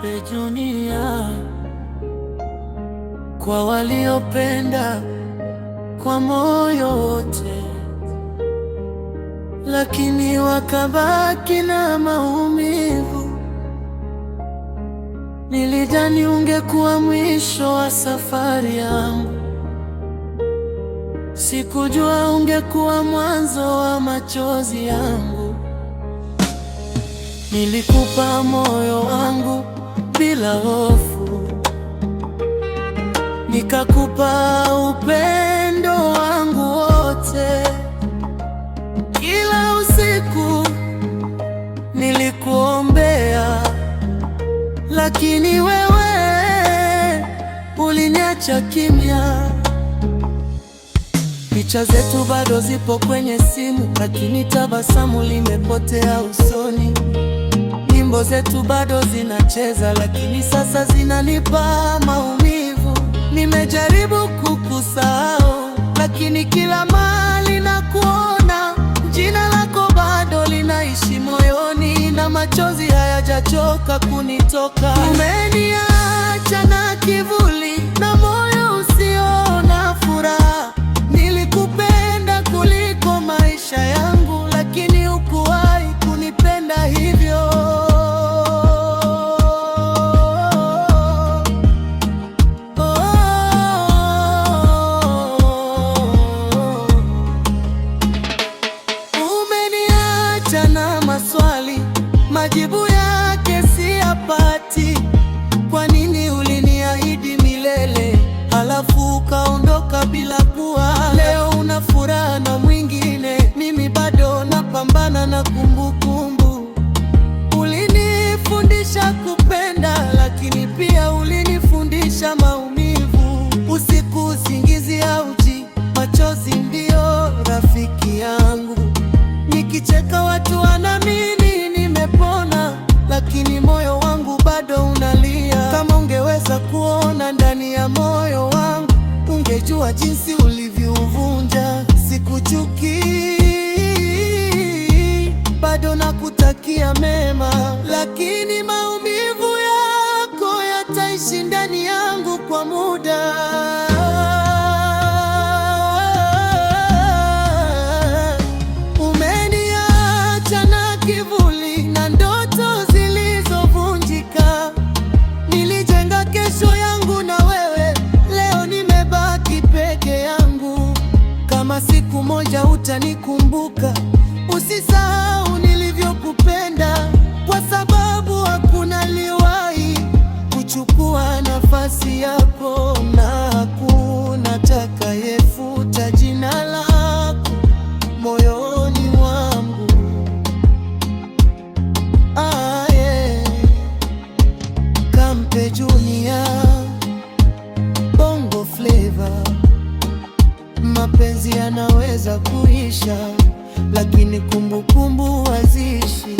Kampe Junior, kwa waliopenda kwa moyo wote, lakini wakabaki na maumivu. Nilidhani ungekuwa mwisho wa safari yangu, sikujua ungekuwa mwanzo wa machozi yangu. Nilikupa moyo wangu bila hofu, nikakupa upendo wangu wote. Kila usiku nilikuombea, lakini wewe uliniacha kimya. Picha zetu bado zipo kwenye simu, lakini tabasamu limepotea usoni. Nyimbo zetu bado zinacheza, lakini sasa zinanipa maumivu. Nimejaribu kukusahau, lakini kila mahali nakuona. Jina lako bado linaishi moyoni, na machozi hayajachoka kunitoka. Umeniacha na kivuli na moyo usio na furaha. Nilikupenda kuliko maisha yangu, lakini hukuwahi kunipenda hivyo. Umeniacha na maswali, majibu yake siyapati. Kwa nini uliniahidi milele, halafu ukaondoka bila kuwa? Leo una furaha na mwingine, mimi bado napambana na kumbukumbu. Ulinifundisha kupenda, lakini pia ulinifundisha maumivu. Usiku usingizi hauji, machozi ndio rafiki yangu. Nikicheka watu wanaamini nimepona, lakini moyo wangu bado unalia. Kama ungeweza kuona ndani ya moyo wangu, ungejua jinsi ulivyouvunja. Sikuchukii, bado nakutakia mema, lakini maumivu yako yataishi ndani yangu kwa muda. Umeniacha na kivuli na ndoto zilizovunjika. Nilijenga kesho yangu na wewe, leo nimebaki peke yangu. Kama siku moja utanikumbuka, usisahau nilivyokupenda, kwa sababu hakuna aliyewahi kuchukua nafasi yako, na hakuna atakayefuta jina lako moyoni mwangu. Kampe Junior, Bongo Flava. Mapenzi yanaweza kuisha, lakini kumbukumbu haziishi.